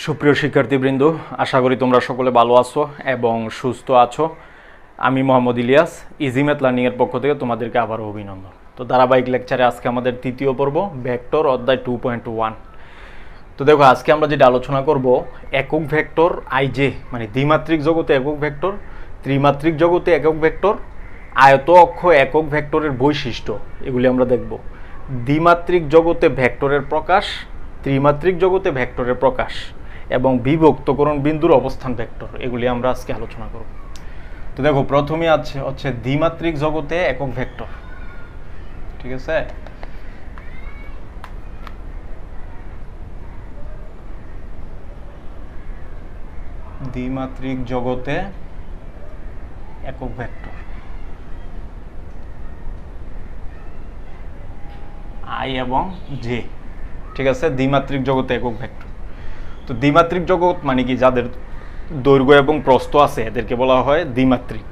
সুপ্রিয় শিক্ষার্থীবৃন্দ, আশা করি তোমরা সকলে ভালো আছো এবং সুস্থ আছো। আমি মোহাম্মদ ইলিয়াস, ইজি ম্যাথ লার্নিংয়ের পক্ষ থেকে তোমাদেরকে আবারও অভিনন্দন। তো ধারাবাহিক লেকচারে আজকে আমাদের তৃতীয় পর্ব, ভেক্টর অধ্যায় 2.1। তো দেখো, আজকে আমরা যেটা আলোচনা করব, একক ভেক্টর আইজে, মানে দ্বিমাত্রিক জগতে একক ভেক্টর, ত্রিমাত্রিক জগতে একক ভেক্টর, আয়ত অক্ষ একক ভেক্টরের বৈশিষ্ট্য, এগুলি আমরা দেখব। দ্বিমাত্রিক জগতে ভেক্টরের প্রকাশ, ত্রিমাত্রিক জগতে ভেক্টরের প্রকাশ এবং বিভক্তকরণ বিন্দুর অবস্থান ভেক্টর, এগুলি আমরা আজকে আলোচনা করব। তো দেখো, প্রথমে আছে হচ্ছে দ্বিমাত্রিক জগতে একক ভেক্টর। ঠিক আছে, দ্বিমাত্রিক জগতে একক ভেক্টর আই এবং জে। ঠিক আছে, দ্বিমাত্রিক জগতে একক ভেক্টর। তো দ্বিমাত্রিক জগৎ মানে কি, যাদের দৈর্ঘ্য এবং প্রস্থ আছে এদেরকে বলা হয় দ্বিমাত্রিক।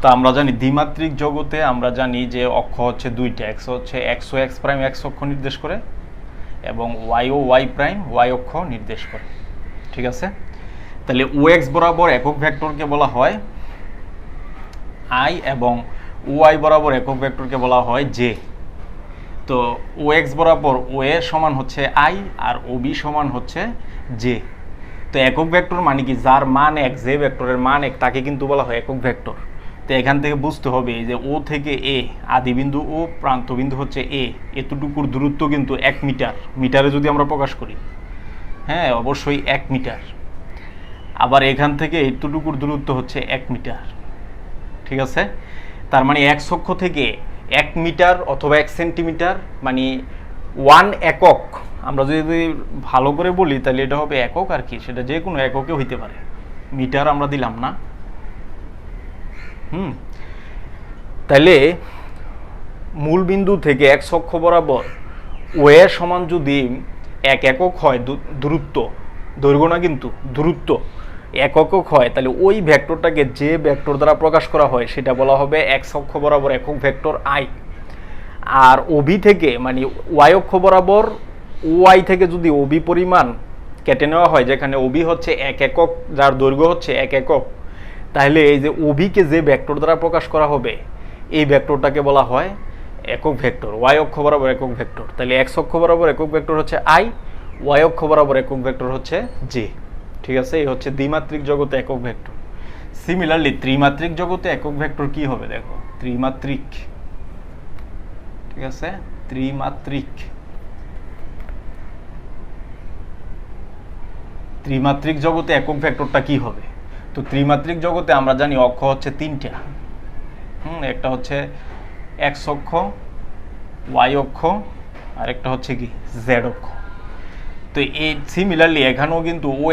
তো আমরা জানি দ্বিমাত্রিক জগতে আমরা জানি যে অক্ষ হচ্ছে দুইটা, এক্স হচ্ছে এক্স ও এক্স প্রাইম এক্স অক্ষ নির্দেশ করে এবং ওয়াই ও ওয়াই প্রাইম ওয়াই অক্ষ নির্দেশ করে। ঠিক আছে, তাহলে ও এক্স বরাবর একক ভেক্টরকে বলা হয় আই এবং ওয়াই বরাবর একক ভেক্টরকে বলা হয় জে। তো ও এক্স বরাবর ও এ সমান হচ্ছে আই আর ও বি সমান হচ্ছে জে। তো একক ভেক্টর মানে কি, যার মান এক, যে ভেক্টরের মান এক, তাকে কিন্তু বলা হয় একক ভেক্টর। তো এখান থেকে বুঝতে হবে যে ও থেকে এ, আদিবিন্দু ও প্রান্তবিন্দু হচ্ছে এ, এতটুকুর দূরত্ব কিন্তু 1 মিটার। মিটারে যদি আমরা প্রকাশ করি, হ্যাঁ অবশ্যই 1 মিটার। আবার এখান থেকে এতটুকুর দূরত্ব হচ্ছে 1 মিটার। ঠিক আছে, তার মানে এক অক্ষ থেকে 1 মিটার অথবা 1 সেন্টিমিটার, মানে 1 একক। আমরা যদি ভালো করে বলি তাহলে এটা হবে একক আর কি, সেটা যে কোনো এককে হইতে পারে, মিটার আমরা দিলাম না। তাহলে মূল বিন্দু থেকে এক অক্ষ বরাবর ও এর সমান যদি 1 একক হয় দূরত্ব, দৈর্ঘ্য না কিন্তু দূরত্ব 1 একক হয়, তাহলে ওই ভেক্টরটাকে যে ভেক্টর দ্বারা প্রকাশ করা হয় সেটা বলা হবে এক্স অক্ষ বরাবর একক ভেক্টর আই। আর ওবি থেকে, মানে ওয়াই অক্ষ বরাবর ওয়াই থেকে যদি ওবি পরিমাণ কেটে নেওয়া হয়, যেখানে ওবি হচ্ছে 1 একক, যার দৈর্ঘ্য হচ্ছে 1 একক, তাহলে এই যে ওবিকে যে ভেক্টর দ্বারা প্রকাশ করা হবে এই ভেক্টরটাকে বলা হয় একক ভেক্টর, ওয়াই অক্ষ বরাবর একক ভেক্টর। তাহলে এক্স অক্ষ বরাবর একক ভেক্টর হচ্ছে আই, ওয়াই অক্ষ বরাবর একক ভেক্টর হচ্ছে জে। ঠিক আছে, এই হচ্ছে দ্বিমাত্রিক জগতে একক ভেক্টর। সিমিলারলি ত্রিমাত্রিক জগতে একক ভেক্টর কি হবে, দেখো ত্রিমাত্রিক। ঠিক আছে, ত্রিমাত্রিক ত্রিমাত্রিক জগতে একক ভেক্টরটা কি হবে? তো ত্রিমাত্রিক জগতে আমরা জানি অক্ষ হচ্ছে 3টা। একটা হচ্ছে এক্স অক্ষ, ওয়াই অক্ষ, আর একটা হচ্ছে কি জেড অক্ষ। তো এই সিমিলারলি এখানেও কিন্তু ও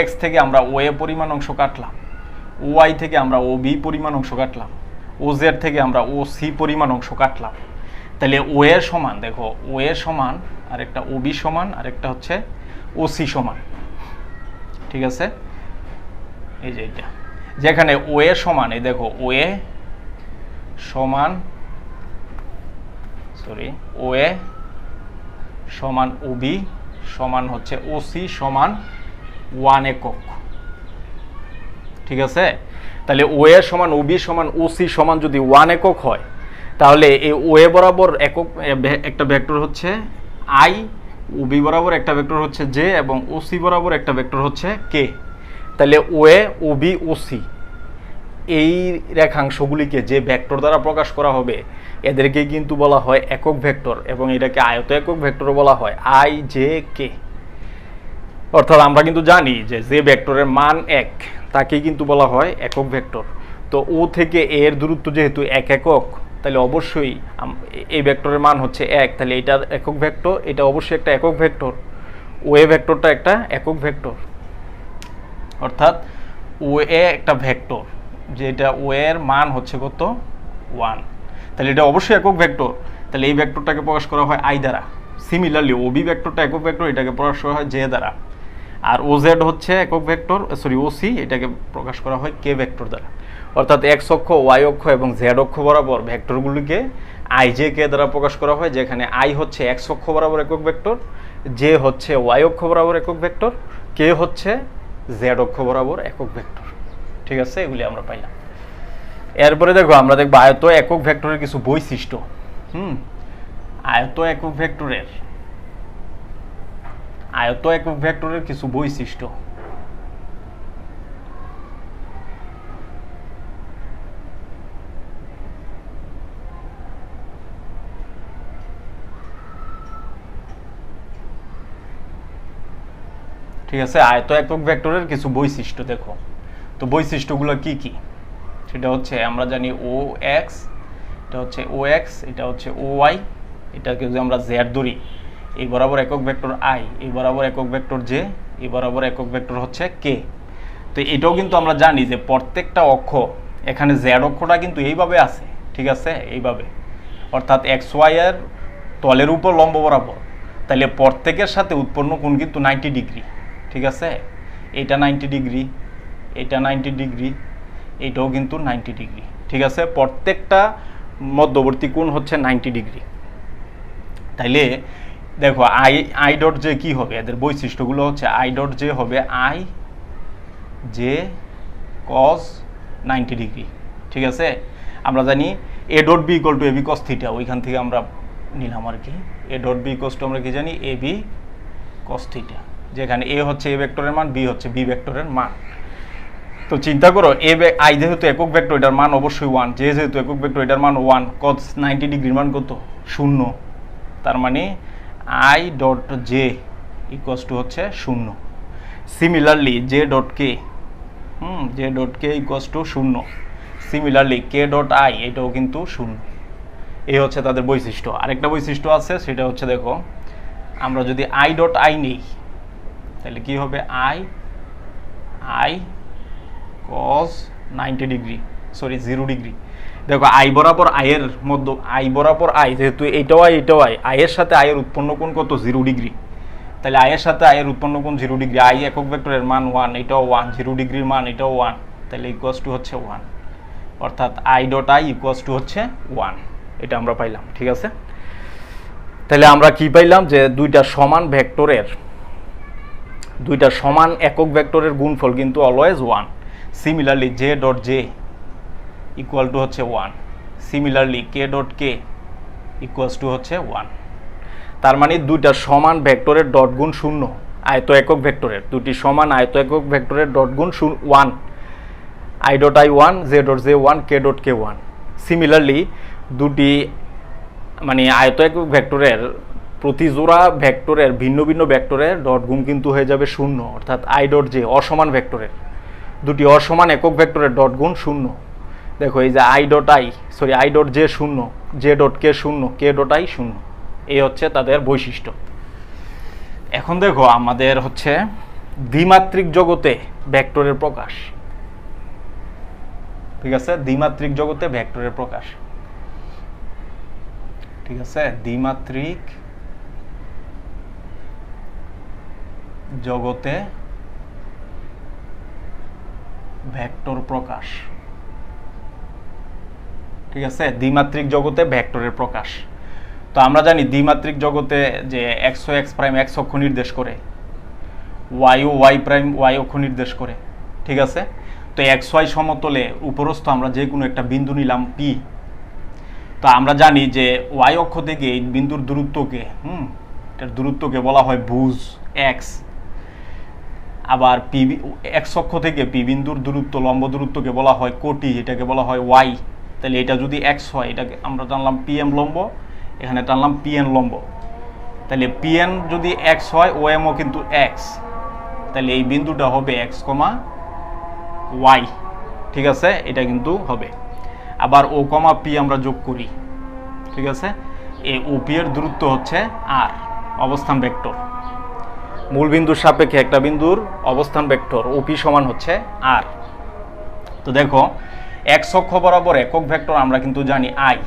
এক্স থেকে আমরা ও এ পরিমাণ অংশ কাটলাম, ও ওয়াই থেকে আমরা ও বি পরিমাণ অংশ কাটলাম, ও জেড থেকে আমরা ও সি পরিমাণ অংশ কাটলাম। তাহলে ও এর সমান, দেখো ও এর সমান, আর একটা ও বি সমান, আর একটা হচ্ছে ও সি সমান। ঠিক আছে, এই যে এটা, যেখানে ও এর সমান, এই দেখো ও এ সমান, সরি ও এ সমান ও বি সমান হচ্ছে ও সি সমান 1 একক। ঠিক আছে, তাহলে ও এ সমান ও বি সমান ও সি সমান যদি 1 একক হয়, তাহলে এই ও এ বরাবর একক একটা ভেক্টর হচ্ছে আই, ও বি বরাবর একটা ভেক্টর হচ্ছে জে এবং ও সি বরাবর একটা ভেক্টর হচ্ছে কে। তাহলে ও এ, ও বি, ও সি এই রেখাংশগুলিকে যে ভেক্টর দ্বারা প্রকাশ করা হবে এদেরকে কিন্তু বলা হয় একক ভেক্টর, এবং এটাকে আয়ত একক ভেক্টরও বলা হয়, আই জে কে। অর্থাৎ আমরা কিন্তু জানি যে যে ভেক্টরের মান 1 তাকে কিন্তু বলা হয় একক ভেক্টর। তো ও থেকে এর দূরত্ব যেহেতু 1 একক, তাহলে অবশ্যই এই ভেক্টরের মান হচ্ছে 1, তাহলে এটার একক ভেক্টর, এটা অবশ্যই একটা একক ভেক্টর। ও এ ভেক্টরটা একটা একক ভেক্টর, অর্থাৎ ও এ একটা ভেক্টর যেটা ও এর মান হচ্ছে কত 1, তাহলে এটা অবশ্যই একক ভেক্টর। তাহলে এই ভেক্টরটাকে প্রকাশ করা হয় আই দ্বারা। সিমিলারলি ও বি ভেক্টরটা একক ভেক্টর, এটাকে প্রকাশ করা হয় জে দ্বারা। আর ও জেড হচ্ছে একক ভেক্টর, সরি ও সি, এটাকে প্রকাশ করা হয় কে ভেক্টর দ্বারা। অর্থাৎ এক্স অক্ষ, ওয়াই অক্ষ এবং জেড অক্ষ বরাবর ভেক্টরগুলিকে আই জে কে দ্বারা প্রকাশ করা হয়, যেখানে আই হচ্ছে এক্স অক্ষ বরাবর একক ভেক্টর, জে হচ্ছে ওয়াই অক্ষ বরাবর একক ভেক্টর, কে হচ্ছে জেড অক্ষ বরাবর একক ভেক্টর। ঠিক আছে, এগুলি আমরা পাইলাম। এরপরে দেখো আমরা দেখবো আয়ত একক ভেক্টরের কিছু বৈশিষ্ট্য। আয়ত একক ভেক্টরের কিছু বৈশিষ্ট্য। ঠিক আছে, আয়ত একক ভেক্টরের কিছু বৈশিষ্ট্য দেখো। তো বৈশিষ্ট্যগুলো কি কি? সেটা হচ্ছে আমরা জানি ও এক্স, এটা হচ্ছে ও এক্স, এটা হচ্ছে ও ওয়াই, এটাকে যদি আমরা জেড ধরি, এই বরাবর একক ভেক্টর আই, এই বরাবর একক ভেক্টর জে, এই বরাবর একক ভেক্টর হচ্ছে কে। তো এটাও কিন্তু আমরা জানি যে প্রত্যেকটা অক্ষ, এখানে জেড অক্ষটা কিন্তু এইভাবে আছে। ঠিক আছে, এইভাবে, অর্থাৎ এক্স ওয়াই এর তলের উপর লম্ব বরাবর। তাহলে প্রত্যেকের সাথে উৎপন্ন কোণ কিন্তু 90 ডিগ্রি। ঠিক আছে, এটা 90 ডিগ্রি, এটা 90 ডিগ্রি, এইটাও কিন্তু 90 ডিগ্রি। ঠিক আছে, প্রত্যেকটা মধ্যবর্তী কোণ হচ্ছে 90 ডিগ্রি। তাইলে দেখো আই ডট জে কি হবে? এদের বৈশিষ্ট্যগুলো হচ্ছে আই ডট জে হবে আই জে কস 90 ডিগ্রি। ঠিক আছে, আমরা জানি A dot B equal to A B cos theta, ওইখান থেকে আমরা নিলাম আর কি। A dot B equal to আমরা কি জানি? এ বি কস থিটা, যেখানে এ হচ্ছে এ ভেক্টরের মান, বি হচ্ছে বি ভেক্টরের মান। তো চিন্তা করো, আই যেহেতু একক ভেক্টর, এটার মান অবশ্যই 1, জে যেহেতু একক ভেক্টর, এটার মান 1, কস 90 ডিগ্রির মান কত? 0। তার মানে I dot J equals to হচ্ছে 0। Similarly J dot K, J dot K equals to 0। Similarly K dot I, এটাও কিন্তু 0। এই হচ্ছে তাদের বৈশিষ্ট্য। আরেকটা বৈশিষ্ট্য আছে, সেটা হচ্ছে দেখো, আমরা যদি আই ডট আই নেই, তাহলে কি হবে? I cos 90 degree, sorry 0 degree. দেখো আই বরাবর আয়ের মধ্যে, আই বরাবর আই, যেহেতু এইটাও আই এটাও আই, আয়ের সাথে আয়ের উৎপন্ন কোণ কত? 0 ডিগ্রি। তাহলে আয়ের সাথে আয়ের উৎপন্ন কোণ 0 ডিগ্রি। আই একক ভেক্টরের মান 1, এটাও 1, 0 ডিগ্রির মান এটাও 1, তাহলে ইকুয়ালস টু হচ্ছে 1। অর্থাৎ I dot I equals to হচ্ছে 1। এটা আমরা পাইলাম। ঠিক আছে, তাহলে আমরা কি পাইলাম? যে দুইটা সমান একক ভেক্টরের গুণফল কিন্তু always 1। Similarly J dot J equal to হচ্ছে 1। Similarly K dot K equals to হচ্ছে 1। তার মানে দুইটা সমান ভেক্টরের ডট গুণ 0, আয়ত একক ভেক্টরের দুটি সমান আয়ত একক ভেক্টরের ডট গুণ 1। I dot I 1, J dot J 1, K dot K 1। Similarly দুটি মানে আয়ত একক ভেক্টরের প্রতি জোড়া ভেক্টরের ভিন্ন ভিন্ন ভেক্টরের ডট গুণ কিন্তু হয়ে যাবে 0, অর্থাৎ আই ডট জে অসমান ভেক্টরের দুটি অসমান একক ভেক্টরের ডট গুণ 0। দেখো এই যে I dot J 0, J dot K 0, K dot I 0। এই হচ্ছে তাদের বৈশিষ্ট্য। এখন দেখো আমাদের হচ্ছে দ্বিমাত্রিক জগতে ভেক্টরের প্রকাশ। ঠিক আছে, দ্বিমাত্রিক জগতে ভেক্টরের প্রকাশ। ঠিক আছে, দ্বিমাত্রিক জগতে ভেক্টর প্রকাশ। ঠিক আছে, দ্বিমাত্রিক জগতে ভেক্টরের প্রকাশ। তো আমরা জানি দ্বিমাত্রিক জগতে যে এক্স ও এক্স প্রাইম এক্স অক্ষ নির্দেশ করে, ওয়াই ও ওয়াই প্রাইম ওয়াই অক্ষ নির্দেশ করে। ঠিক আছে, তো এক্স ওয়াই সমতলে উপরস্থ আমরা যে কোনো একটা বিন্দু নিলাম পি। তো আমরা জানি যে ওয়াই অক্ষ থেকে এই বিন্দুর দূরত্বকে এটার দূরত্বকে বলা হয় ভুজ এক্স। আবার পি এক্স অক্ষ থেকে পি বিন্দুর দূরত্ব লম্ব দূরত্বকে বলা হয় কোটি, এটাকে বলা হয় ওয়াই। তাহলে এটা যদি এক্স হয়, এটাকে আমরা টানলাম পি এম লম্ব, এখানে টানলাম পি এন লম্ব। তাহলে পি এন যদি এক্স হয়, ও এমও কিন্তু এক্স, তাহলে এই বিন্দুটা হবে এক্স কমা ওয়াই। ঠিক আছে, এটা কিন্তু হবে। আবার ও কমা পি আমরা যোগ করি। ঠিক আছে, এই ওপি এর দূরত্ব হচ্ছে আর, অবস্থান ভেক্টর। মূল বিন্দুর সাপেক্ষে একটা বিন্দুর অবস্থান ভেক্টর ওপি সমান হচ্ছে আর। তো দেখো এক্স অক্ষ বরাবর একক ভেক্টর আমরা কিন্তু জানি আই,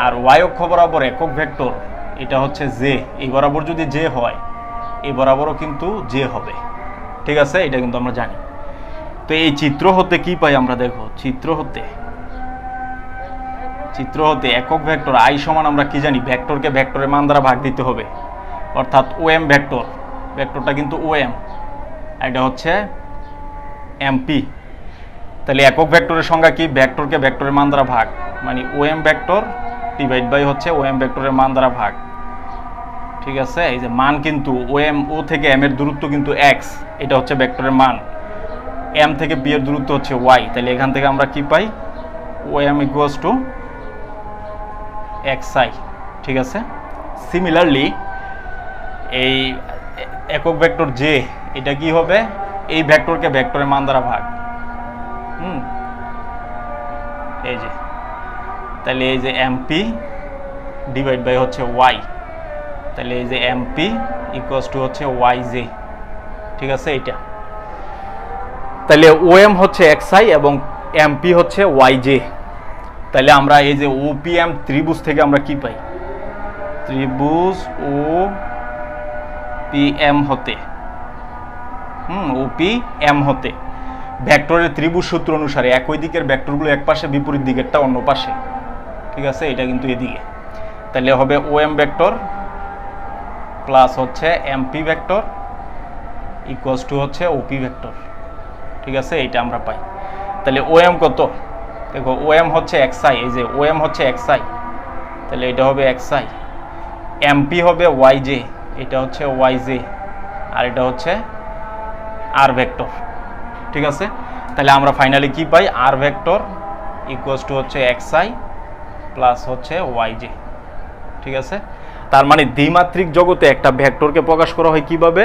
আর ওয়াই অক্ষ বরাবর একক ভেক্টর এটা হচ্ছে জে। এই বরাবর যদি জে হয়, এই বরাবরও কিন্তু জে হবে। ঠিক আছে, এটা কিন্তু আমরা জানি। তো এই চিত্র হতে কি পাই আমরা? দেখো চিত্র হতে একক ভেক্টর আই সমান আমরা কি জানি? ভেক্টরকে ভেক্টরের মান দ্বারা ভাগ দিতে হবে, অর্থাৎ ও এম ভেক্টরটা কিন্তু ও এম, এটা হচ্ছে এমপি। তাহলে একক ভেক্টরের সংজ্ঞা কি? ভেক্টরকে ভেক্টরের মান দ্বারা ভাগ, মানে ওএম ভেক্টর ডিভাইড বাই হচ্ছে ওএম ভেক্টরের মান দ্বারা ভাগ। ঠিক আছে, এই যে মান কিন্তু ও থেকে এম এর দূরত্ব কিন্তু এক্স, এটা হচ্ছে ভেক্টরের মান। এম থেকে বি এর দূরত্ব হচ্ছে ওয়াই, তাহলে এখান থেকে আমরা কি পাই? OM equals to X I. ঠিক আছে, সিমিলারলি এই একক ভেক্টর জে, এটা কি হবে? এই ভেক্টরকে ভেক্টরের মান দ্বারা ভাগ। এই যে, তাহলে এই যে এমপি ডিভাইড বাই হচ্ছে ওয়াই, তাহলে এই যে এমপি ইকুয়ালস টু হচ্ছে ওয়াই জে। ঠিক আছে, এইটা তাহলে ওএম হচ্ছে এক্স আই এবং এমপি হচ্ছে ওয়াই জে। তাহলে আমরা এই যে ওপিএম ত্রিভুজ থেকে আমরা কি পাই? ত্রিভুজ ও পিএম হতে ওপিএম হতে ভেক্টরের ত্রিভুজ সূত্র অনুসারে একই দিকের ভেক্টরগুলো এক পাশে, বিপরীত দিকেরটা অন্য পাশে। ঠিক আছে, এটা কিন্তু এদিকে। তাহলে হবে ওএম ভেক্টর প্লাস হচ্ছে এমপি ভেক্টর ইকুয়ালস টু হচ্ছে ওপি ভেক্টর। ঠিক আছে, এইটা আমরা পাই। তাহলে ওএম কত? দেখো ওএম হচ্ছে এক্স আই, এই যে ওএম হচ্ছে এক্স আই, তাহলে এটা হবে এক্স আই। এমপি হবে ওয়াই জে, এটা হচ্ছে ওয়াই জে, আর এটা হচ্ছে আর ভেক্টর। ঠিক আছে, তাহলে আমরা ফাইনালি কি পাই? আর ভেক্টর ইকুয়ালস টু হচ্ছে এক্স আই প্লাস হচ্ছে ওয়াই জে। ঠিক আছে, তার মানে দ্বিমাত্রিক জগতে একটা ভেক্টরকে প্রকাশ করা হয় কিভাবে?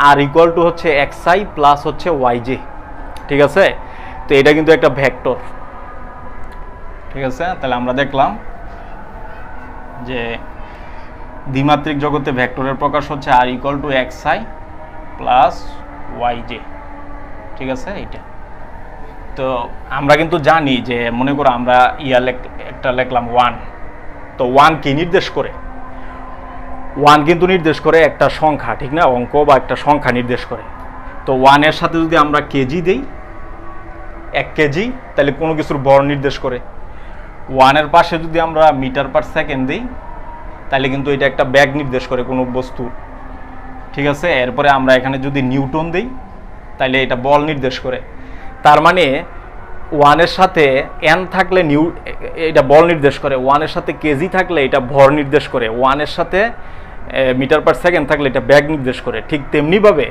আর ইকুয়াল টু হচ্ছে এক্স আই প্লাস হচ্ছে ওয়াই জে। ঠিক আছে, তো এটা কিন্তু একটা ভেক্টর। ঠিক আছে, তাহলে আমরা দেখলাম যে দ্বিমাত্রিক জগতে ভেক্টরের প্রকাশ হচ্ছে R equal to X I plus Y J. ঠিক আছে, এইটা তো আমরা কিন্তু জানি যে, মনে করো আমরা একটা লিখলাম ওয়ান, তো ওয়ান কি নির্দেশ করে? ওয়ান কিন্তু নির্দেশ করে একটা সংখ্যা, ঠিক না? অঙ্ক বা একটা সংখ্যা নির্দেশ করে। তো ওয়ানের সাথে যদি আমরা কেজি দেই, 1 কেজি, তাহলে কোনো কিছুর ভর নির্দেশ করে। ওয়ানের পাশে যদি আমরা মিটার পার সেকেন্ড দিই, তাহলে কিন্তু এটা একটা ব্যাগ নির্দেশ করে কোনো বস্তু। ঠিক আছে, এরপরে আমরা এখানে যদি নিউটন দিই, তাহলে এটা বল নির্দেশ করে। তার মানে ওয়ানের সাথে এন থাকলে এটা বল নির্দেশ করে, ওয়ানের সাথে কেজি থাকলে এটা ভর নির্দেশ করে, ওয়ানের সাথে মিটার পার সেকেন্ড থাকলে এটা ব্যাগ নির্দেশ করে। ঠিক তেমনিভাবে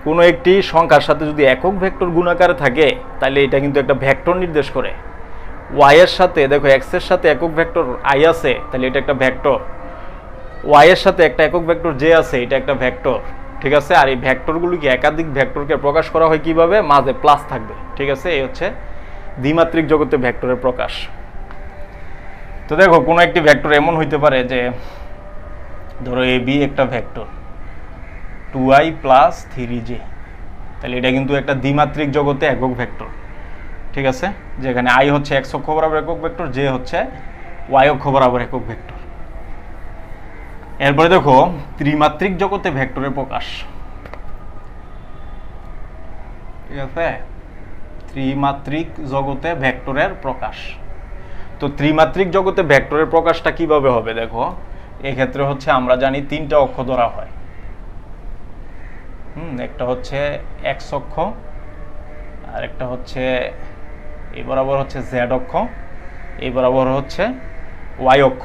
কোনো একটি সংখ্যার সাথে যদি একক ভেক্টর গুণাকারে থাকে, তাহলে এটা কিন্তু একটা ভেক্টর নির্দেশ করে। ওয়াইয়ের সাথে দেখো এক্সের সাথে একক ভেক্টর আই আছে, তাহলে এটা একটা ভেক্টর। ওয়াইয়ের সাথে একটা একক ভেক্টর জে আছে, এটা একটা ভেক্টর। ঠিক আছে, আর এই ভেক্টরগুলিকে একাধিক ভেক্টরকে প্রকাশ করা হয় কিভাবে? মাঝে প্লাস থাকবে। ঠিক আছে, এই হচ্ছে দ্বিমাত্রিক জগতে ভেক্টরের প্রকাশ। তো দেখো কোনো একটি ভেক্টর এমন হইতে পারে যে, ধরো এ বি একটা ভেক্টর 2i প্লাস 3j, তাহলে এটা কিন্তু একটা দ্বিমাত্রিক জগতে একক ভেক্টর। ঠিক আছে, যেখানে আই হচ্ছে এক্স অক্ষ বরাবর একক ভেক্টর, জে হচ্ছে ওয়াই অক্ষ বরাবর একক ভেক্টর। এরপরে দেখো ত্রিমাত্রিক জগতে ভেক্টরের প্রকাশ। ঠিক আছে, ত্রিমাত্রিক জগতে ভেক্টরের প্রকাশ। তো ত্রিমাত্রিক জগতে ভেক্টরের প্রকাশটা কিভাবে হবে? দেখো এক্ষেত্রে হচ্ছে আমরা জানি 3টা অক্ষ ধরা হয়। একটা হচ্ছে এক্স অক্ষ, আর একটা হচ্ছে এই বরাবর হচ্ছে জেড অক্ষ, এই বরাবর হচ্ছে ওয়াই অক্ষ।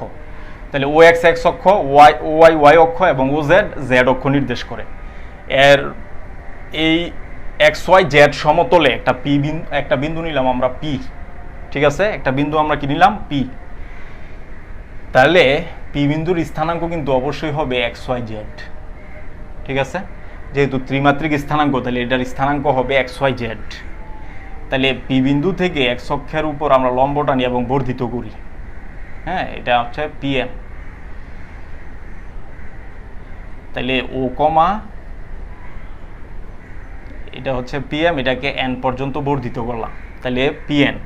তাহলে ও এক্স এক্স অক্ষ, ওয়াই ওয়াই অক্ষ এবং ও জেড জেড অক্ষ নির্দেশ করে। এর এই এক্স ওয়াই জেড সমতলে একটা বিন্দু নিলাম আমরা পি। ঠিক আছে, একটা বিন্দু আমরা কি নিলাম? পি। তাহলে পি বিন্দুর স্থানাঙ্ক কিন্তু অবশ্যই হবে এক্স ওয়াই জেড। ঠিক আছে, যেহেতু ত্রিমাত্রিক স্থানাঙ্ক, তাহলে এটার স্থানাঙ্ক হবে এক্স ওয়াই জেড। তাহলে পি বিন্দু থেকে এক্স অক্ষের উপর আমরা লম্ব টানি এবং বর্ধিত করি। হ্যাঁ, এটা হচ্ছে পিএম। তাহলে ও কমা এটা হচ্ছে পিএম, এটাকে এন পর্যন্ত বর্ধিত করলাম, তাহলে পিএন।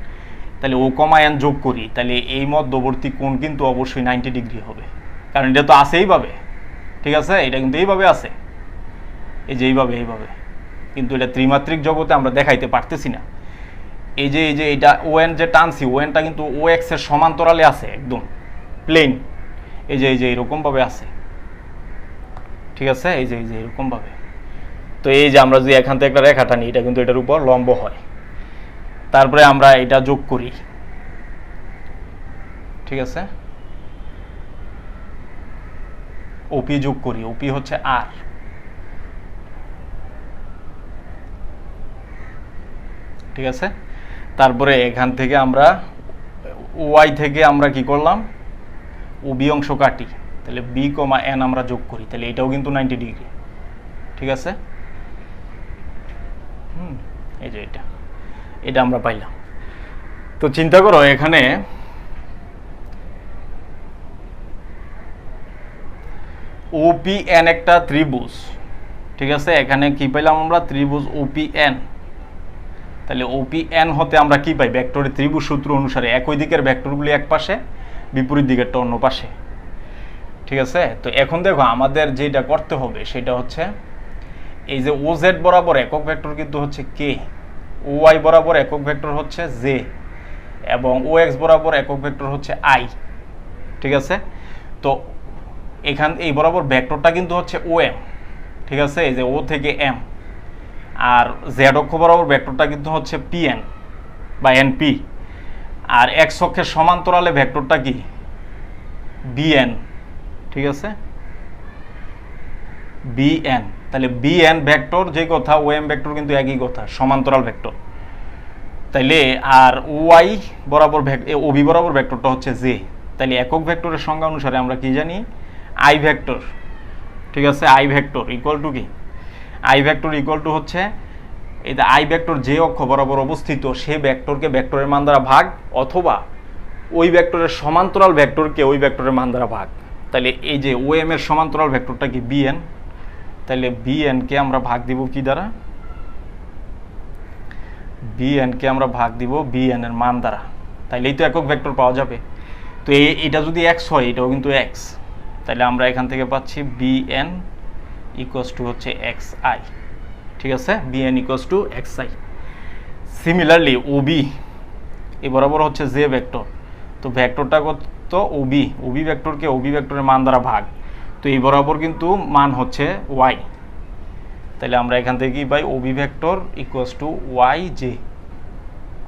তাহলে ও কমা এন যোগ করি, তাহলে এই মধ্যবর্তী কোণ কিন্তু অবশ্যই 90 ডিগ্রি হবে, কারণ এটা তো আছে এইভাবে। ঠিক আছে, এটা কিন্তু এইভাবে আছে, এই যে এইভাবে, কিন্তু এটা ত্রিমাত্রিক জগতে আমরা দেখাইতে পারতেছি না। এই যে এটা ও এন যে টানছি, ও এনটা কিন্তু ও এক্স এর সমান্তরালে আছে, একদম প্লেন। এই যে এরকম ভাবে আছে। ঠিক আছে, এই যে এরকম ভাবে। তো এই যে আমরা যদি এখান থেকে একটা রেখা টানি, এটা কিন্তু এটার উপর লম্ব হয়। তারপরে আমরা এটা যোগ করি, ঠিক আছে, ওপি যোগ করি, ওপি হচ্ছে আর, ঠিক আছে। তারপরে এখান থেকে আমরা ওয়াই থেকে আমরা কি করলাম, ওবি অংশ কাটি, তাহলে বি কমা এন আমরা যোগ করি, তাহলে এটাও কিন্তু 90 ডিগ্রি, ঠিক আছে। এই যে এটা আমরা পাইলাম। তো চিন্তা করো এখানে ওপিএন একটা ত্রিভুজ, ঠিক আছে। এখানে কি পাইলাম আমরা, ত্রিভুজ ওপিএন। তাহলে ওপিএন হতে আমরা কি পাই, ভেক্টরের ত্রিভুজ সূত্র অনুসারে একই দিকের ভেক্টরগুলি এক পাশে, বিপরীত দিকেরটা অন্য পাশে, ঠিক আছে। তো এখন দেখো আমাদের যেটা করতে হবে সেটা হচ্ছে এই যে ও জেড বরাবর একক ভেক্টর কিন্তু হচ্ছে কে, ও ওয়াই বরাবর একক ভেক্টর হচ্ছে জে, এবং ও এক্স বরাবর একক ভেক্টর হচ্ছে আই, ঠিক আছে। তো এই বরাবর ভেক্টরটা কিন্তু হচ্ছে ও এম, ঠিক আছে, এই যে ও থেকে এম। আর জেড অক্ষ বরাবর ভেক্টরটা কিন্তু হচ্ছে পিএন বা এনপি। আর এক্স অক্ষের সমান্তরালে ভেক্টরটা কি, বিএন, ঠিক আছে, বিএন। তাহলে বিএন ভেক্টর যে কথা, ও এম ভেক্টর কিন্তু একই কথা, সমান্তরাল ভেক্টর। তাইলে আর ওয়াই বরাবর ওবি বরাবর ভেক্টরটা হচ্ছে জে। তাইলে একক ভেক্টরের সংজ্ঞা অনুসারে আমরা কি জানি, আই ভেক্টর, ঠিক আছে। আই ভেক্টর ইকুয়াল টু কি, আই ভেক্টর ইকুয়াল টু হচ্ছে এই যে আই ভেক্টর যে অক্ষ বরাবর অবস্থিত সে ভেক্টরকে ভেক্টরের মান দ্বারা ভাগ, অথবা ওই ভেক্টরের সমান্তরাল ভেক্টরকে ওই ভেক্টরের মান দ্বারা ভাগ। তাহলে এই যে ও এম এর সমান্তরাল ভেক্টরটা কি, বিএন। তাহলে বিএন কে আমরা ভাগ দিব কি দ্বারা, বিএন কে আমরা ভাগ দিব বিএন এর মান দ্বারা, তাইলেই তো একক ভেক্টর পাওয়া যাবে। তো এটা যদি এক্স হয়, এটাও কিন্তু এক্স, তাহলে আমরা এখান থেকে পাচ্ছি বিএন ইকুয়ালস টু হচ্ছে এক্স আই, ঠিক আছে, BN equals to X I. Similarly OB এই বরাবর হচ্ছে জে ভেক্টর, তো ভেক্টরটা কত, ওবি, ওবি ভেক্টরকে ওবি ভেক্টরের মান দ্বারা ভাগ, তো এই বরাবর কিন্তু মান হচ্ছে ওয়াই। তাহলে আমরা এখান থেকে কি পাই, OB vector equals to Y J,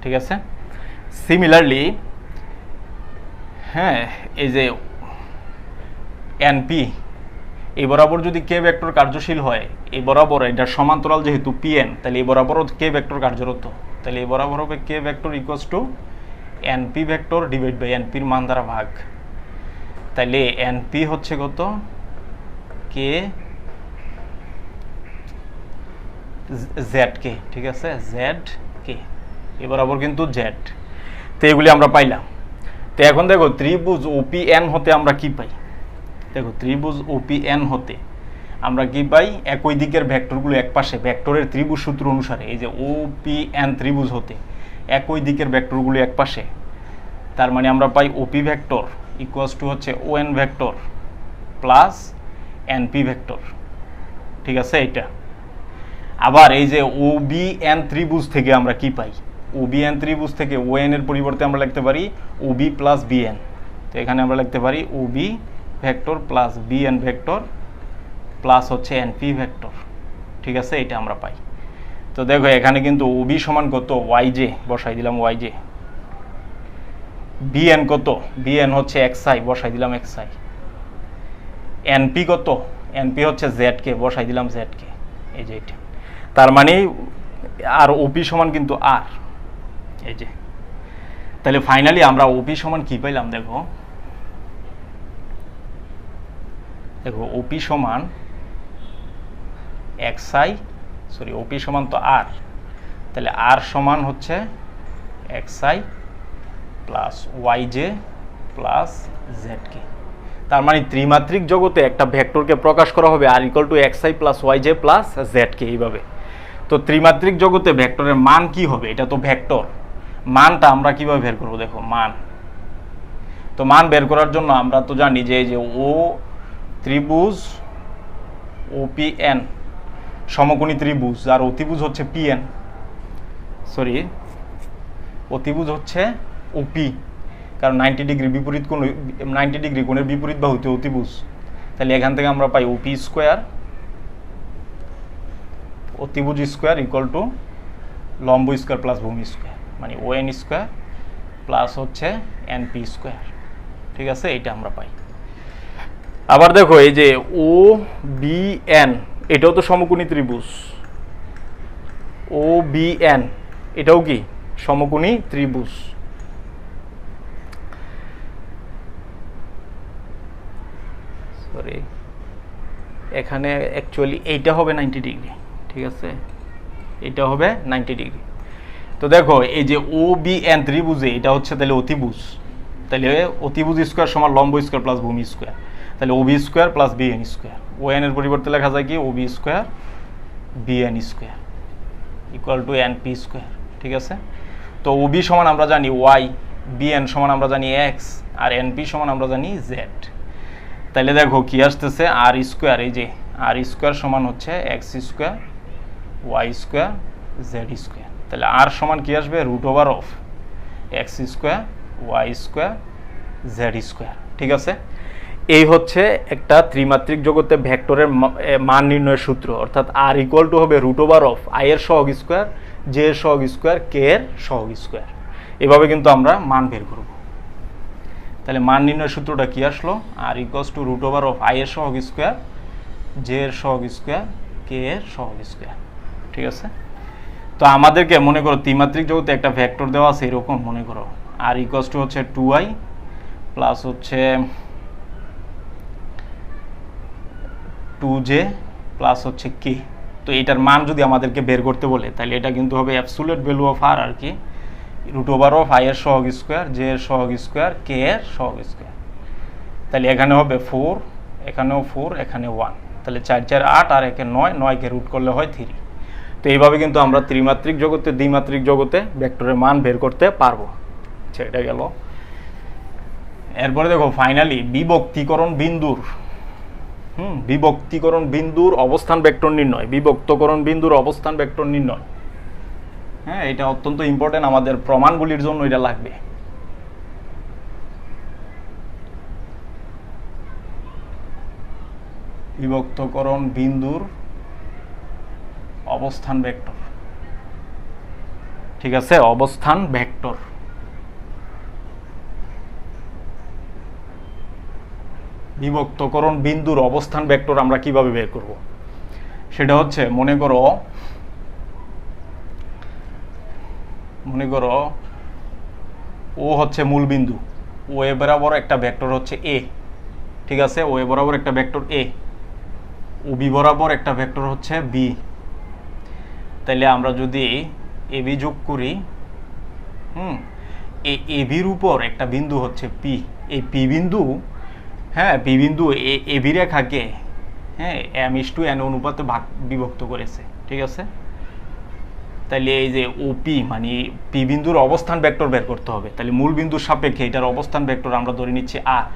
ঠিক আছে। সিমিলারলি হ্যাঁ, এই যে এনপি এই বরাবর যদি কে ভেক্টর কার্যশীল হয়, এই বরাবর এটার সমান্তরাল যেহেতু পিএন, তাহলে এই বরাবরও কে ভেক্টর কার্যরত, তাহলে এই বরাবর হবে K vector equals to NP vector divide by এনপির মান দ্বারা ভাগ। তাহলে এনপি হচ্ছে কত, কে জেড কে, ঠিক আছে, জেড কে এই বরাবর কিন্তু জেড। তো এগুলি আমরা পাইলাম। তো এখন দেখো ত্রিভুজ ওপিএন হতে আমরা কি পাই, দেখো ত্রিভুজ ওপিএন হতে আমরা কি পাই, একই দিকের ভেক্টরগুলো এক পাশে, ভেক্টরের ত্রিভুজ সূত্র অনুসারে এই যে ওপিএন ত্রিভুজ হতে একই দিকের ভেক্টরগুলো এক পাশে, তার মানে আমরা পাই ওপি ভেক্টর ইকুয়ালস টু হচ্ছে ON vector plus NP vector, ঠিক আছে। এটা আবার এই যে ওবিএন ত্রিভুজ থেকে আমরা কি পাই, ওবিএন ত্রিভুজ থেকে ওএন এর পরিবর্তে আমরা লিখতে পারি ওবি প্লাস বিএন। তো এখানে আমরা লিখতে পারি OB vector plus BN vector plus হচ্ছে এনপি ভেক্টর, ঠিক আছে, এটা আমরা পাই। তো দেখো এখানে কিন্তু ওবি সমান কত, ওয়াইজে, বসাই দিলাম ওয়াইজে। বিএন কত, বিএন হচ্ছে এক্সআই, বসাই দিলাম এক্সআই। এনপি কত, এনপি হচ্ছে জেড কে, বসাই দিলাম জেড কে, এই যে এটা। তার মানে আর ওপি সমান কিন্তু আর, এই যে। তাহলে ফাইনালি আমরা ওপি সমান কি পাইলাম, দেখো দেখো ওপি সমান এক্সআই, সরি ওপি সমান তো আর, তাহলে আর সমান হচ্ছে X I plus Y J plus Z K. তার মানে ত্রিমাত্রিক জগতে একটা ভেক্টরকে প্রকাশ করা হবে R equal to X I plus Y J plus Z K, এইভাবে। তো ত্রিমাত্রিক জগতে ভেক্টরের মান কি হবে, এটা তো ভেক্টর, মানটা আমরা কিভাবে বের করব, দেখো মান। তো মান বের করার জন্য আমরা তো জানি যে এই যে ও ত্রিভুজ ওপিএন সমকোণী ত্রিভুজ, আর অতিভুজ হচ্ছে পিএন, সরি অতিভুজ হচ্ছে ওপি, কারণ 90 ডিগ্রি বিপরীত কোণ, 90 ডিগ্রি কোণের বিপরীত বাহুতে অতিভুজ। তাহলে এখান থেকে আমরা পাই ওপি স্কোয়ার, অতিভুজ স্কোয়ার ইকুয়াল টু লম্ব স্কোয়ার প্লাস ভূমি স্কোয়ার, মানে ও এন স্কোয়ার প্লাস হচ্ছে এন পি স্কোয়ার। ঠিক আছে, এইটা আমরা পাই। আবার দেখো এই যে ও বি এন, এটাও তো সমকোণী ত্রিভুজ। ও বি এন এটাও কি সমকোণী ত্রিভুজ। সরি, এখানে অ্যাকচুয়ালি এইটা হবে 90 ডিগ্রি। ঠিক আছে, এটা হবে 90 ডিগ্রি। তো দেখো এই যে ও বি এন ত্রিভুজে এটা হচ্ছে তাহলে অতিভুজ, তাহলে অতিভুজ স্কোয়ার সমান লম্ব স্কোয়ার প্লাস ভূমি স্কোয়ার, তাহলে O B square plus B N square. O N এর পরিবর্তে লেখা যায় কি O B square B N square equal to N P square. ঠিক আছে, তো ও বি সমান আমরা জানি ওয়াই, বি এন সমান আমরা জানি এক্স, আর এন পি সমান আমরা জানি জেড। তাহলে দেখো কি আসতেছে আর স্কোয়ার, এই যে আর স্কোয়ার সমান হচ্ছে X square Y square Z square. তাহলে আর সমান কি আসবে root over of X square Y square Z square. ঠিক আছে, এই হচ্ছে একটা ত্রিমাত্রিক জগতে ভেক্টরের মান নির্ণয়ের সূত্র, অর্থাৎ আর ইকুয়াল টু হবে রুট ওভার অফ আই এর সহগ স্কোয়ার, জে এর সহগ স্কোয়ার, কে এর সহগ স্কোয়ার। এভাবে কিন্তু আমরা মান বের করব। তাহলে মান নির্ণয়ের সূত্রটা কি আসলো, আর equals to root over of I এর সহগ স্কোয়ার, জে এর সহগ স্কোয়ার, কে এর সহগ স্কোয়ার। ঠিক আছে, তো আমাদেরকে মনে করো ত্রিমাত্রিক জগতে একটা ভেক্টর দেওয়া আছে, এরকম মনে করো আর ইকুয়ালস টু হচ্ছে 2i প্লাস হচ্ছে 2j প্লাস হচ্ছে k। তো এটার মান যদি আমাদেরকে বের করতে বলে তাহলে এটা কিন্তু হবে অ্যাবসোলিউট ভ্যালু অফ আর আর কি রুট ওভার অফ আই এর সহগ স্কোয়ার, জে এর সহগ স্কোয়ার, কে এর সহগ স্কোয়ার। তাহলে এখানে হবে 4, এখানেও 4, এখানে 1, তাহলে 4 4 8 আর 1 9, 9কে রুট করলে হয় 3। তো এইভাবে কিন্তু আমরা ত্রিমাত্রিক জগতে দ্বিমাত্রিক জগতে ভেক্টরের মান বের করতে পারবো। আচ্ছা, এটা গেল। এরপরে দেখো ফাইনালি বিভক্তিকরণ বিন্দুর বিভক্তিকরণ বিন্দুর অবস্থান ভেক্টর নির্ণয়, বিভক্তকরণ বিন্দুর অবস্থান ভেক্টর নির্ণয়। হ্যাঁ, এটা অত্যন্ত ইম্পর্টেন্ট, আমাদের প্রমাণগুলির জন্য এটা লাগবে। বিভক্তকরণ বিন্দুর অবস্থান ভেক্টর। ঠিক আছে, অবস্থান ভেক্টর। বিভক্তকরণ বিন্দুর অবস্থান ভেক্টর আমরা কিভাবে বের করব, সেটা হচ্ছে মনে করো ও হচ্ছে মূল বিন্দু, ও এ বরাবর একটা ভেক্টর হচ্ছে এ। ঠিক আছে, ও এ বরাবর একটা ভেক্টর এ, ও বি বরাবর একটা ভেক্টর হচ্ছে বি। তাহলে আমরা যদি এ বি যোগ করি, এ বির উপর একটা বিন্দু হচ্ছে পি, এই পি বিন্দু, হ্যাঁ পি বিন্দু এ বি রেখাকে m/n অনুপাতে বিভক্ত করেছে। ঠিক আছে, তাহলে এই যে ওপি মানে পি বিন্দুর অবস্থান ভেক্টর বের করতে হবে। তাহলে মূল বিন্দুর সাপেক্ষে এটার অবস্থান ভেক্টর আমরা ধরে নিচ্ছি আর।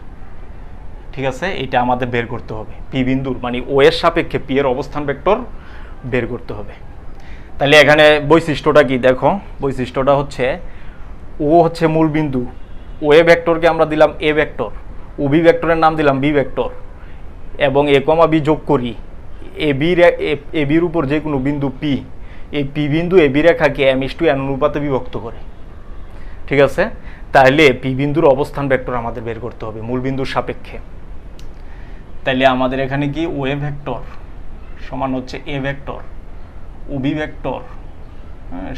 ঠিক আছে, এটা আমাদের বের করতে হবে, পি বিন্দুর মানে ও এর সাপেক্ষে পি এর অবস্থান ভেক্টর বের করতে হবে। তাহলে এখানে বৈশিষ্ট্যটা কি দেখো, বৈশিষ্ট্যটা হচ্ছে ও হচ্ছে মূল বিন্দু, ও এ ভেক্টরকে আমরা দিলাম এ ভেক্টর, ও বি ভেক্টরের নাম দিলাম বি ভেক্টর, এবং এ কমা বি যোগ করি এ বির উপর যে কোনো বিন্দু পি, এই পি বিন্দু এ বি রেখাকে m/n অনুপাতে বিভক্ত করে। ঠিক আছে, তাহলে পি বিন্দুর অবস্থান ভেক্টর আমাদের বের করতে হবে মূল বিন্দুর সাপেক্ষে। তাহলে আমাদের এখানে কি ও এ ভেক্টর সমান হচ্ছে এ ভেক্টর, ও বি ভেক্টর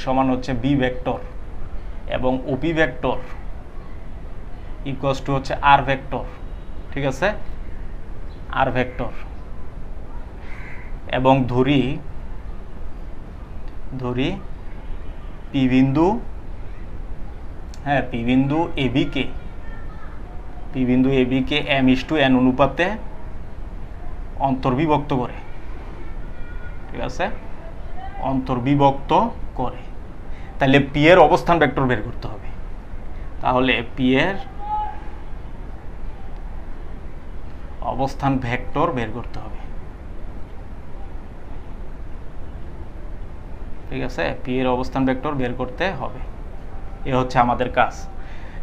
সমান হচ্ছে বি ভেক্টর, এবং ওপি ভেক্টর ইকুয়ালস টু হচ্ছে আর ভেক্টর। ঠিক আছে, আর ভেক্টর, এবং ধরি পি বিন্দু, পি বিন্দু এ বি কে m/n অনুপাতে অন্তর্বিভক্ত করে। ঠিক আছে, অন্তর্বিভক্ত করে। তাহলে পি এর অবস্থান ভেক্টর বের করতে হবে। তাহলে পি এর অবস্থান ভেক্টর বের করতে হবে। ঠিক আছে, পি এর অবস্থান ভেক্টর বের করতে হবে, এ হচ্ছে আমাদের কাজ।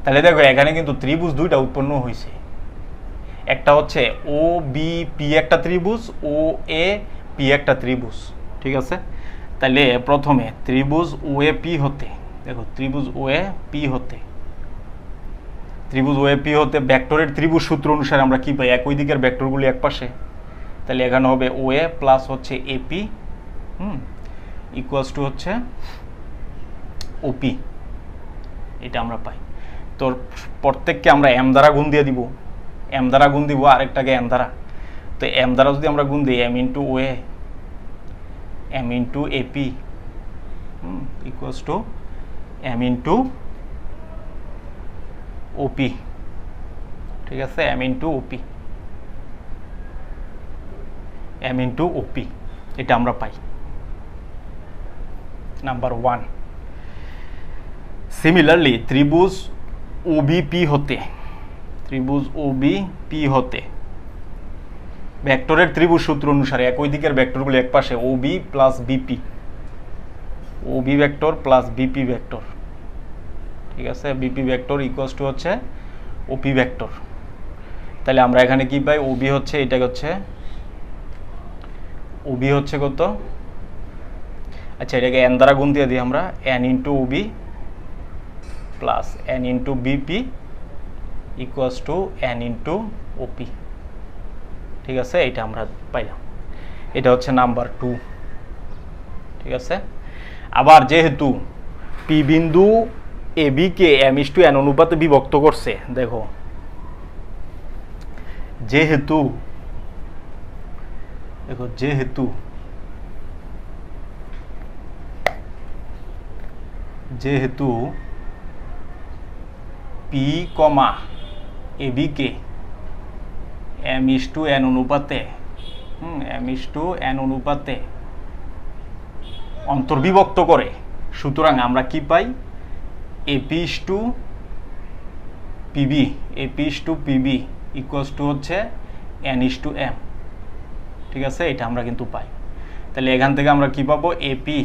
তাহলে দেখো এখানে কিন্তু ত্রিভুজ দুইটা উৎপন্ন হয়েছে, একটা হচ্ছে ও বি পি একটা ত্রিভুজ, ও এ পি একটা ত্রিভুজ। ঠিক আছে, তাহলে প্রথমে ত্রিভুজ ওএপি হতে, দেখো ত্রিভুজ ওএপি হতে, ত্রিভুজ ওএপি হতে ভেক্টরের ত্রিভুজ সূত্র অনুসারে আমরা কি পাই, একই দিকের ভেক্টরগুলি এক পাশে, তাহলে এখানে হবে ওএ প্লাস হচ্ছে এপি ইকুয়ালস টু হচ্ছে ওপি, এটা আমরা পাই। তো প্রত্যেককে আমরা এম দ্বারা গুণ দিয়ে দিব, এম দ্বারা গুণ দিব, আরেকটাকে এম দ্বারা, তো এম দ্বারা যদি আমরা গুণ দিই M into OA M into AP equals to M into OP, ঠিক আছে, M into OP, M into OP, এটা আমরা পাই নাম্বার 1। সিমিলারলি ত্রিভুজ ওবিপি হতে, ত্রিভুজ ওবিপি হতে ভেক্টরের ত্রিভুজ সূত্র অনুসারে একই দিকের ভেক্টরগুলো এক পাশে, OB plus BP, OB vector plus BP vector, ঠিক আছে, বিপি ভেক্টর ইকুয়ালস টু হচ্ছে ওপি ভেক্টর। তাহলে আমরা এখানে কি পাই, ওবি হচ্ছে, এটা হচ্ছে ওবি হচ্ছে কত, আচ্ছা এটাকে এন দ্বারা গুণ দিয়ে দিই আমরা, N into OB plus N into BP equals to N into OP, ঠিক আছে, এটা আমরা পাইলাম, এটা হচ্ছে নাম্বার 2, ঠিক আছে। আবার যেহেতু পি বিন্দু এ বি কে এম ইস টু এন অনুপাতে বিভক্ত করছে, দেখো যেহেতু, দেখো যেহেতু যেহেতু পি কমা এ বি কে এম ইস টু এন অনুপাতে এম ইস টু এন অনুপাতে অন্তর্বিভক্ত করে, সুতরাং আমরা কি পাই, AP is to PB, AP is to PB equals to হচ্ছে এন ইস টু এম, ঠিক আছে, এটা আমরা কিন্তু পাই। তাহলে এখান থেকে আমরা কি পাবো, AP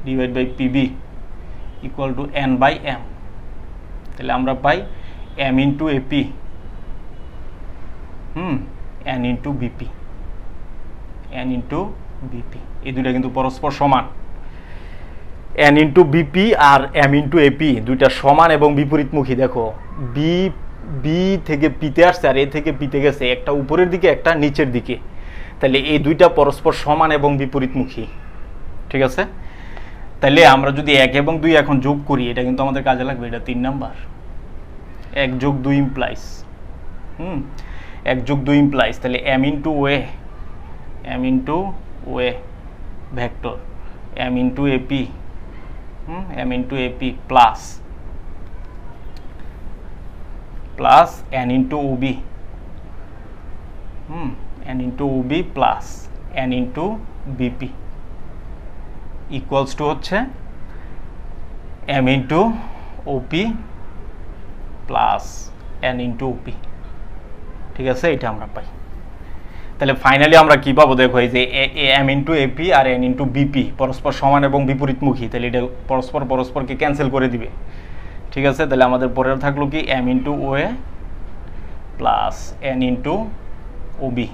divide by PB equal to N by M, তাহলে আমরা পাই M into AP N into BP, N into BP, এই দুইটা কিন্তু পরস্পর সমান, এন ইন্টু বিপি আর এম ইন্টু এপি দুইটা সমান এবং বিপরীতমুখী। দেখো বি বি থেকে পিতে আসছে আর এ থেকে পিতে গেছে, একটা উপরের দিকে একটা নিচের দিকে, তাহলে এই দুইটা পরস্পর সমান এবং বিপরীতমুখী, ঠিক আছে। তাহলে আমরা যদি 1 এবং 2 এখন যোগ করি, এটা কিন্তু আমাদের কাজে লাগবে, এটা 3 নাম্বার, 1 যোগ 2 ইমপ্লাইজ 1 যোগ 2 ইমপ্লাইজ, তাহলে M into OA vector M into AP M into AP plus N into OB N into OB plus N into BP equals to হচ্ছে M into OP plus N into OP, ঠিক আছে, এটা আমরা পাই। তাহলে finally আমরা কি পাবো, দেখো এই যে এম ইন্টু এপি আর এন ইন্টু বিপি পরস্পর সমান এবং বিপরীতমুখী, তাহলে এটা পরস্পরকে ক্যান্সেল করে দিবে, ঠিক আছে। তাহলে আমাদের পরে থাকলো কি M into OA plus N into OB,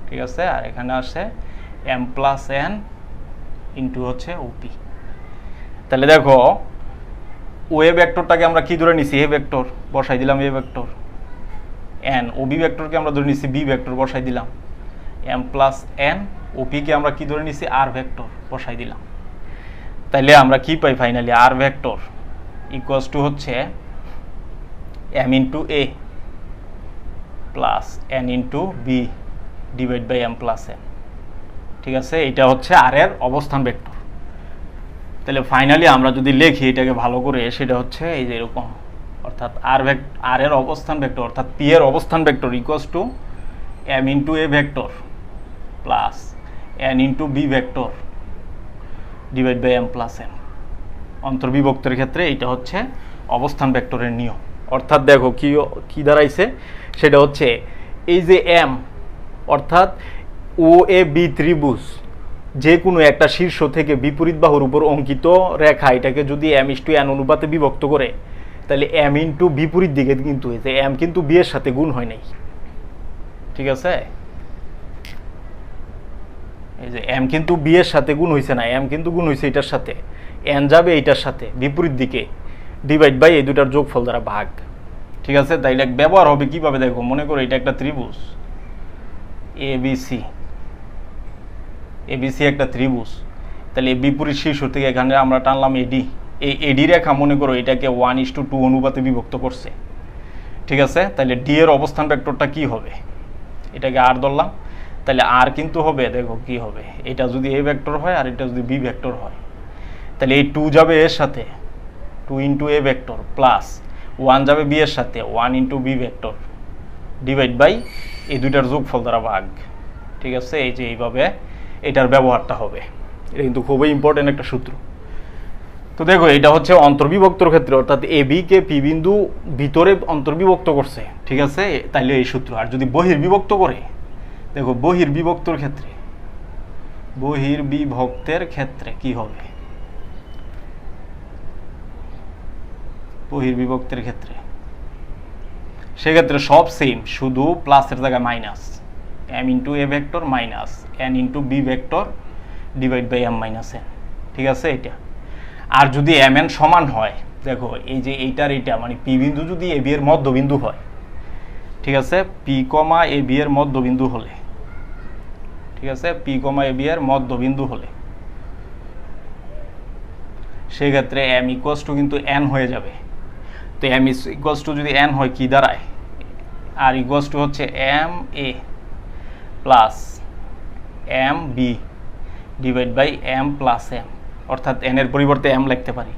ঠিক আছে, আর এখানে আসে এম প্লাস এন ইন্টু হচ্ছে ওপি। তাহলে দেখো ওএ ভেক্টরটাকে আমরা কি ধরে নিছি, এ ভেক্টর বসাই দিলাম, এ ভেক্টর, এন ওবি ভেক্টরকে আমরা ধরে নিছি বি ভেক্টর বসাই দিলাম, এম প্লাস এন ওপিকে আমরা কি ধরে নিছি আর ভেক্টর বসাই দিলাম। তাইলে আমরা কি পাই ফাইনালি, আর ভেক্টর ইকুয়ালস টু হচ্ছে M into A plus N into B divide by M plus N, ঠিক আছে, এটা হচ্ছে আর এর অবস্থান ভেক্টর। তাহলে ফাইনালি আমরা যদি লিখি এটাকে ভালো করে, সেটা হচ্ছে এই যে এরকম, অর্থাৎ আর এর অবস্থান ভেক্টর অর্থাৎ পি এর অবস্থান vector equals to M into A vector plus N into B vector divide by M plus N. অন্তর্বিভক্তের ক্ষেত্রে এটা হচ্ছে অবস্থান ভেক্টরের নিয়ম। অর্থাৎ দেখো কি দাঁড়াইছে, সেটা হচ্ছে এই যে এম অর্থাৎ ও এ বি ত্রিভুজ যে কোনো একটা শীর্ষ থেকে বিপরীত বাহুর উপর অঙ্কিত রেখা, এটাকে যদি এম ইস টু এন অনুপাতে বিভক্ত করে, তাহলে এম ইন্টু বিপরীত দিকে কিন্তু হয়েছে, এম কিন্তু বি এর সাথে গুণ হয় নাই, ঠিক আছে, এই যে এম কিন্তু বি এর সাথে গুণ হয়েছে না, এম কিন্তু গুণ হয়েছে এটার সাথে, এন যাবে এইটার সাথে বিপরীত দিকে, ডিভাইড বাই এই দুটার যোগফল দ্বারা ভাগ। ঠিক আছে, তাই এটা ব্যবহার হবে কিভাবে দেখো, মনে করো এটা একটা ত্রিভুজ এবিসি, এবিসি একটা ত্রিভুজ, তাহলে বিপরীত শীর্ষ থেকে এখানে আমরা টানলাম এডি, এই এডি রেখা মনে করো এটাকে 1:2 অনুপাতে বিভক্ত করছে। ঠিক আছে, তাহলে ডি এর অবস্থান ভেক্টরটা কি হবে, এটাকে আর ধরলাম, তাহলে আর কিন্তু হবে দেখো কি হবে, এটা যদি এ ভেক্টর হয় আর এটা যদি বি ভেক্টর হয়, তাহলে এই 2 যাবে এর সাথে 2 ইন্টু এ ভেক্টর, প্লাস 1 যাবে বি এর সাথে 1 into B vector, divide by এই দুইটার যোগফল দ্বারা ভাগ। ঠিক আছে, এই যে এইভাবে এটার ব্যবহারটা হবে, এটা কিন্তু খুবই ইম্পর্টেন্ট একটা সূত্র। তো দেখো এটা হচ্ছে অন্তর্বিভক্তর ক্ষেত্রে, অর্থাৎ এ বি কে পি বিন্দু ভিতরে অন্তর্বিভক্ত করছে। ঠিক আছে, তাইলে এই সূত্র। আর যদি বহির্বিভক্ত করে, দেখো বহির্বিভক্তর ক্ষেত্রে, বহির্বিভক্তের ক্ষেত্রে কি হবে, বহির্বিভক্তের ক্ষেত্রে সেক্ষেত্রে সব সেম, শুধু প্লাসের জায়গায় minus, M into A vector minus N into B vector divide by M minus N. ঠিক আছে এটা। আর যদি এম এন সমান হয়, দেখো এই যে এইটার এইটা মানে পি বিন্দু যদি এ বি এর মধ্যবিন্দু হয়, ঠিক আছে, পি কমা এ বি এর মধ্যবিন্দু হলে, ঠিক আছে, পি কমা এ বি এর মধ্যবিন্দু হলে সেক্ষেত্রে এম ইকুয়ালস টু কিন্তু এন হয়ে যাবে। তো এম ইকুয়ালস টু যদি এন হয় কি দাঁড়ায়, আর ইকুয়ালস টু হচ্ছে M A plus M B divide by M plus M, অর্থাৎ এন এর পরিবর্তে এম লিখতে পারি।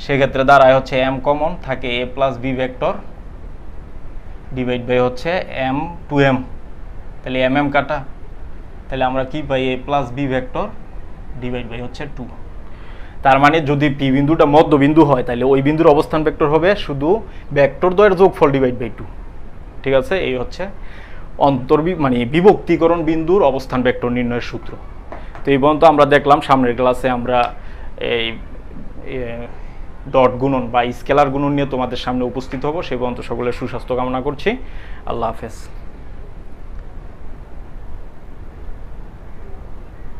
সেক্ষেত্রে দাঁড়ায় হচ্ছে এম কমন থাকে A plus B vector divide by হচ্ছে এম টু এম, তাহলে এম এম কাটা, তাহলে আমরা কি পাই A plus B vector divide by হচ্ছে 2। তার মানে যদি পি বিন্দুটা মধ্যবিন্দু হয় তাহলে ওই বিন্দুর অবস্থান ভেক্টর হবে শুধু ভেক্টর দ্বয়ের যোগফল ডিভাইড বাই 2। ঠিক আছে, এই হচ্ছে মানে বিভক্তিকরণ বিন্দুর অবস্থান ভেক্টর নির্ণয়ের সূত্র। তো এই পর্যন্ত আমরা দেখলাম, সামনের ক্লাসে আমরা এই ডট গুণন বা স্কেলার গুণন নিয়ে তোমাদের সামনে উপস্থিত হব। সেই পর্যন্ত সকলের সুস্বাস্থ্য কামনা করছি। আল্লাহ হাফেজ।